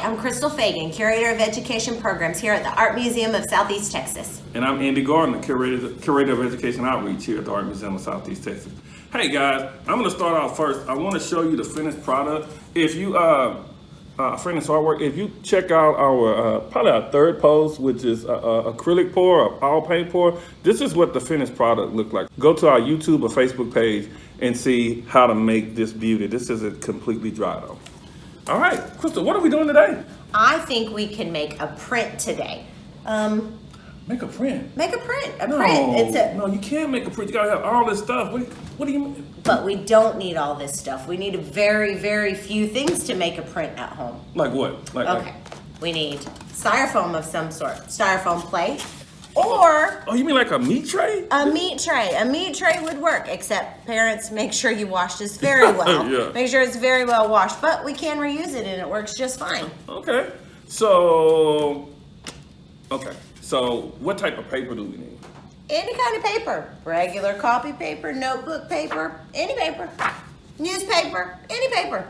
I'm Christle Feagin, Curator of Education Programs here at the Art Museum of Southeast Texas. And I'm Andy Gardner, Curator of Education Outreach here at the Art Museum of Southeast Texas. Hey guys, I'm going to start off first. I want to show you the finished product. If you, finished artwork, if you check out our, probably our third post, which is acrylic pour, or all paint pour, this is what the finished product looked like. Go to our YouTube or Facebook page and see how to make this beauty. This isn't completely dry though. All right, Christle, what are we doing today? I think we can make a print today. Make a print? Make a print, No, print. No, you can't make a print. You gotta have all this stuff. What do you mean? But we don't need all this stuff. We need a very, very few things to make a print at home. Like what? Okay, we need styrofoam of some sort. Styrofoam plate, or... Oh, you mean like a meat tray? A meat tray. A meat tray would work, except parents, make sure you wash this very well. Yeah. Make sure it's very well washed, but we can reuse it and it works just fine. Okay. So what type of paper do we need? Any kind of paper. Regular copy paper, notebook paper, any paper. Newspaper, any paper.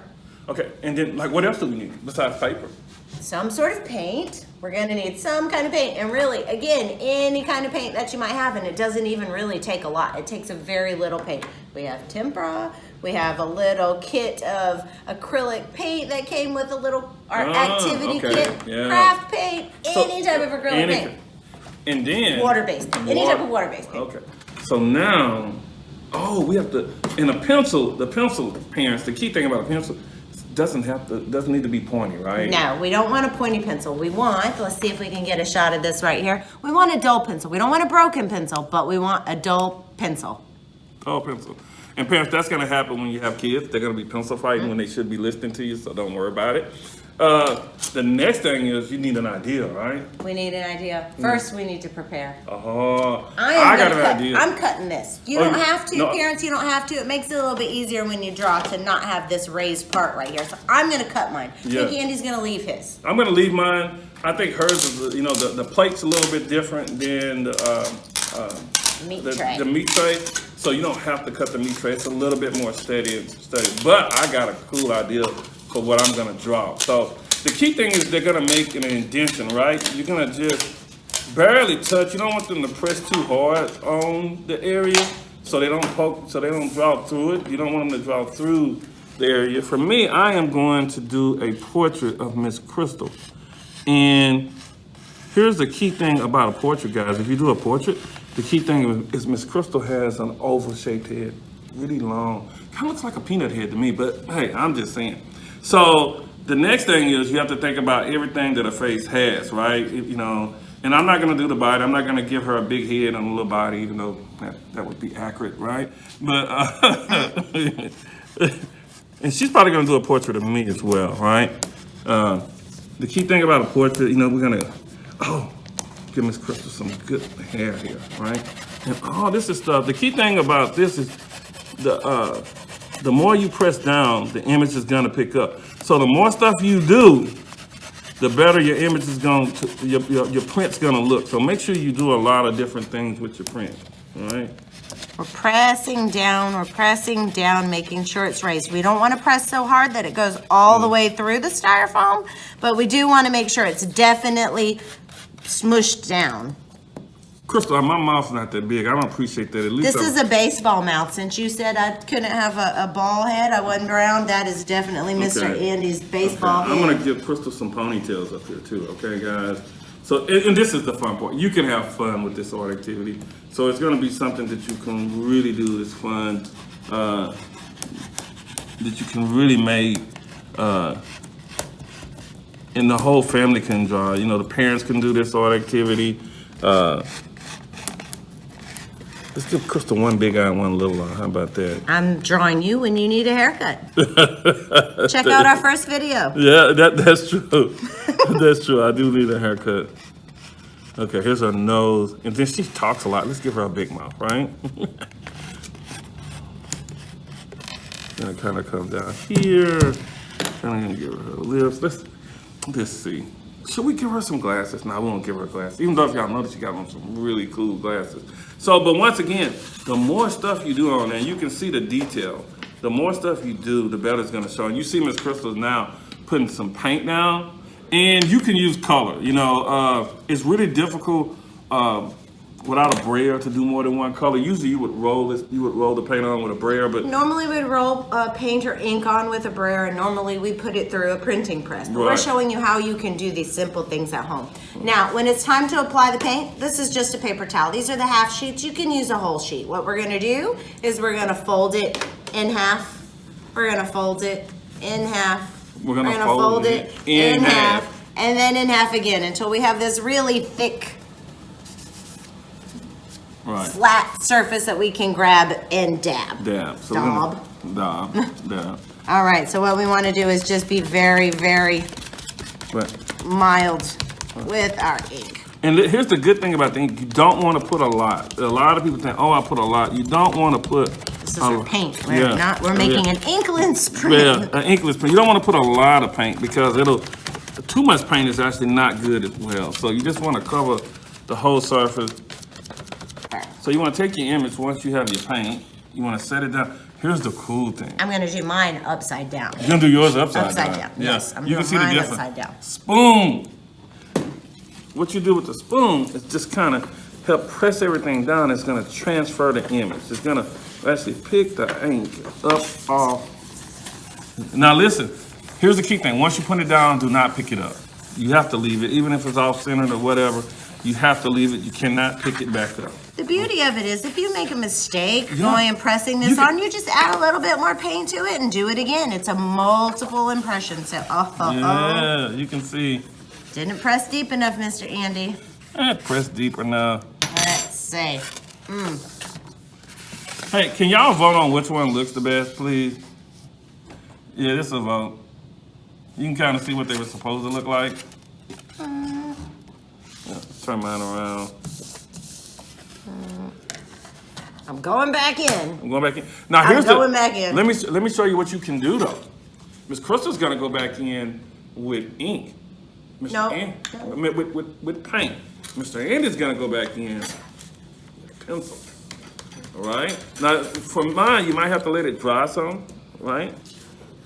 Okay, and then like what else do we need besides paper? Some sort of paint. We're gonna need some kind of paint, and really, again, any kind of paint that you might have, and it doesn't even really take a lot. It takes a very little paint. We have tempera, we have a little kit of acrylic paint that came with a little activity kit, craft paint, any type of acrylic paint. And then water-based paint, any type of water-based paint. Okay, so now, we have to, and the pencil parents, the key thing about a pencil, doesn't need to be pointy, right? No, we don't want a pointy pencil. We want, let's see if we can get a shot of this right here. We want a dull pencil. We don't want a broken pencil, but we want a dull pencil. Dull pencil. And parents, that's gonna happen when you have kids. They're gonna be pencil fighting when they should be listening to you, so don't worry about it. The next thing is you need an idea, right? We need an idea. First, we need to prepare. I got an idea. I'm cutting this. You don't have to, parents, you don't have to. It makes it a little bit easier when you draw to not have this raised part right here. So I'm gonna cut mine. I think Andy's gonna leave his. I'm gonna leave mine. I think hers is, the plate's a little bit different than the meat tray. So you don't have to cut the meat tray. It's a little bit more steady. But I got a cool idea for what I'm gonna draw. So the key thing is they're gonna make an indentation, right? You're gonna just barely touch. You don't want them to press too hard on the area so they don't poke, so they don't draw through it. You don't want them to draw through the area. For me, I am going to do a portrait of Miss Christle. And here's the key thing about a portrait, guys. If you do a portrait, the key thing is Miss Christle has an oval-shaped head, really long. Kind of looks like a peanut head to me, but hey, I'm just saying. So the next thing is you have to think about everything that a face has, right? And I'm not gonna do the body. I'm not gonna give her a big head and a little body, even though that would be accurate, right? But, and she's probably gonna do a portrait of me as well, right? The key thing about a portrait, we're gonna, give Miss Christle some good hair here, right? And all this is stuff. The key thing about this is the more you press down, the image is gonna pick up. So the more stuff you do, the better your image is going to, your print's gonna look. So make sure you do a lot of different things with your print, all right? We're pressing down, making sure it's raised. We don't want to press so hard that it goes all the way through the styrofoam, but we do want to make sure it's definitely smushed down. Christle, my mouth's not that big. I don't appreciate that. At least this is a baseball mouth. Since you said I couldn't have a ball head, I wasn't round, that is definitely Mr. Andy's baseball head. I'm going to give Christle some ponytails up here too, okay, guys? So, and this is the fun part. You can have fun with this art activity. So it's going to be something that you can really do. It's fun, that you can really make, and the whole family can draw. The parents can do this art activity. Let's give Christle one big eye and one little eye. How about that? I'm drawing you when you need a haircut. Check out our first video. Yeah, that's true. That's true. I do need a haircut. Okay, here's her nose. And then she talks a lot. Let's give her a big mouth, right? Then it kind of comes down here. Kind of give her lips. Let's see. Should we give her some glasses? No, we won't give her glasses. Even though if y'all notice she got on some really cool glasses. So, but once again, the more stuff you do on there, you can see the detail. The more stuff you do, the better it's gonna show. And you see Miss Christle's now putting some paint down. And you can use color. You know, it's really difficult without a brayer to do more than one color. Usually you would roll this, you would roll the paint on with a brayer, but normally we'd roll paint or ink on with a brayer, and normally we put it through a printing press. But we're Right. showing you how you can do these simple things at home. Now, when it's time to apply the paint, this is just a paper towel. These are the half sheets. You can use a whole sheet. What we're gonna do is we're gonna fold it in half. We're gonna fold it in half. We're gonna fold it in half. And then in half again until we have this really thick, right. flat surface that we can grab and dab. Dab. So Dab. Dab. All right, so what we want to do is just be very, very But mild with our ink. and here's the good thing about the ink: you don't want to put a lot. A lot of people think, "Oh, I put a lot." You don't want to put. This is our paint. We're making an inkless print. Yeah, an inkless print. You don't want to put a lot of paint because too much paint is actually not good as well. So you just want to cover the whole surface. So you want to take your image once you have your paint. You want to set it down. Here's the cool thing. I'm going to do mine upside down. You're gonna do yours upside down. Upside down. Yes, I'm you doing can see the mine difference. upside down. Spoon. What you do with the spoon is just kind of help press everything down. It's gonna transfer the image. It's gonna actually pick the ink up off. Now listen, here's the key thing. Once you put it down, do not pick it up. You have to leave it, even if it's off centered or whatever. You have to leave it. You cannot pick it back up. The beauty of it is if you make a mistake going and pressing this on, you just add a little bit more paint to it and do it again. It's a multiple impression. So, Yeah, you can see. Didn't press deep enough, Mr. Andy. Press deeper now. Let's see. Hey, can y'all vote on which one looks the best, please? Yeah, this is a vote. You can kind of see what they were supposed to look like. Yeah, turn mine around. I'm going back in. I'm going back in. Now I'm going back in. Let me show you what you can do though. Miss Crystal's gonna go back in with ink. No. With paint. Mr. Andy's gonna go back in with pencil. All right. Now for mine, you might have to let it dry some. Right.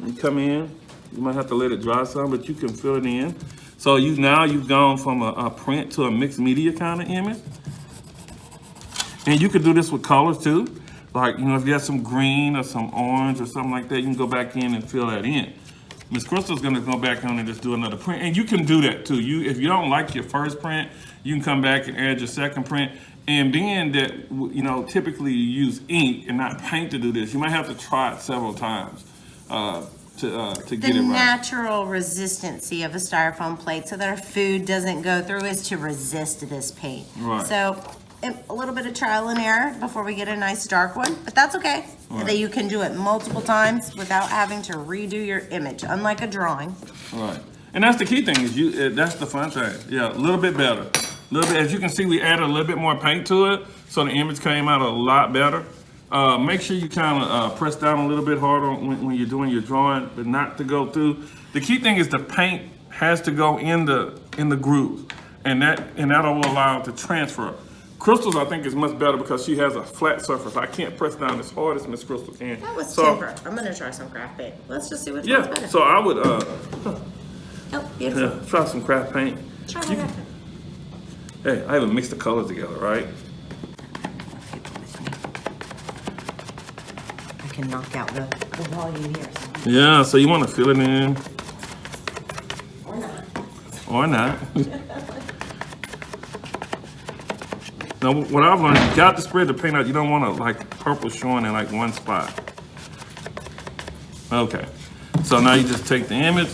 You come in. You might have to let it dry some, but you can fill it in. So you've gone from a print to a mixed media kind of image. And you could do this with colors too. Like, you know, if you have some green or some orange or something like that, you can go back in and fill that in. Miss Crystal's gonna go back on and just do another print. And you can do that too. If you don't like your first print, you can come back and add your second print. And being that, you know, typically you use ink and not paint to do this, you might have to try it several times to get it right. The natural resistancy of a styrofoam plate so that our food doesn't go through is to resist this paint. Right. So a little bit of trial and error before we get a nice dark one, but that's okay. Right. That you can do it multiple times without having to redo your image, unlike a drawing. Right. And that's the key thing is that's the fun thing. Yeah, a little bit better. A little bit, as you can see, we added a little bit more paint to it, so the image came out a lot better. Make sure you kind of press down a little bit harder when you're doing your drawing, but not to go through. The key thing is the paint has to go in the grooves, and that'll allow it to transfer. Crystal's, I think, is much better because she has a flat surface. I can't press down as hard as Miss Crystal can. That was temper. I'm gonna try some craft paint. Let's just see which one's better. So I would Oh, beautiful. try some craft paint. Try my craft paint. Hey, I haven't mixed the colors together, right? I can knock out the volume here. Yeah, so you want to fill it in. Or not. Or not. Now, what I've learned, you got to spread the paint out. You don't want to, like, purple showing in, like, one spot. Okay. So now you just take the image.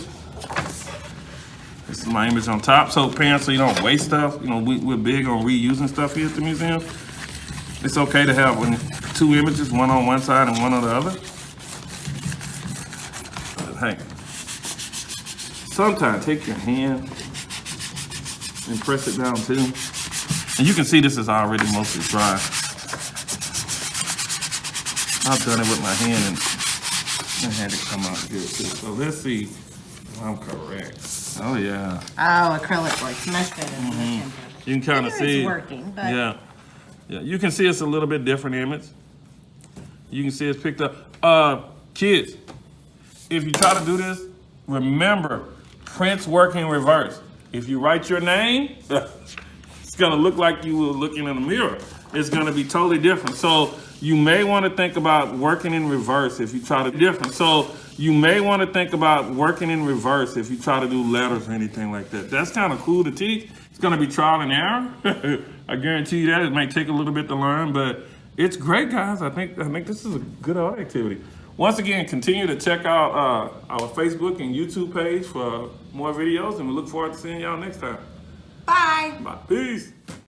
This is my image on top. So, parents, so you don't waste stuff. You know, we're big on reusing stuff here at the museum. It's okay to have two images, one on one side and one on the other. But, hey, sometimes take your hand and press it down, too. And you can see this is already mostly dry. I've done it with my hand and had it come out good too. So let's see if I'm correct. Oh yeah. Oh, acrylic works much better than the temper. You can kind of see. It's working, but yeah. You can see it's a little bit different image. You can see it's picked up. Kids, if you try to do this, remember, prints work in reverse. If you write your name, it's gonna look like you were looking in a mirror. It's gonna be totally different. So you may want to think about working in reverse if you try to different. So you may want to think about working in reverse if you try to do letters or anything like that. That's kind of cool to teach. It's gonna be trial and error. I guarantee you that. It may take a little bit to learn, but it's great, guys. I think this is a good art activity. Once again, continue to check out our Facebook and YouTube page for more videos, and we look forward to seeing y'all next time. Bye. Bye. Peace.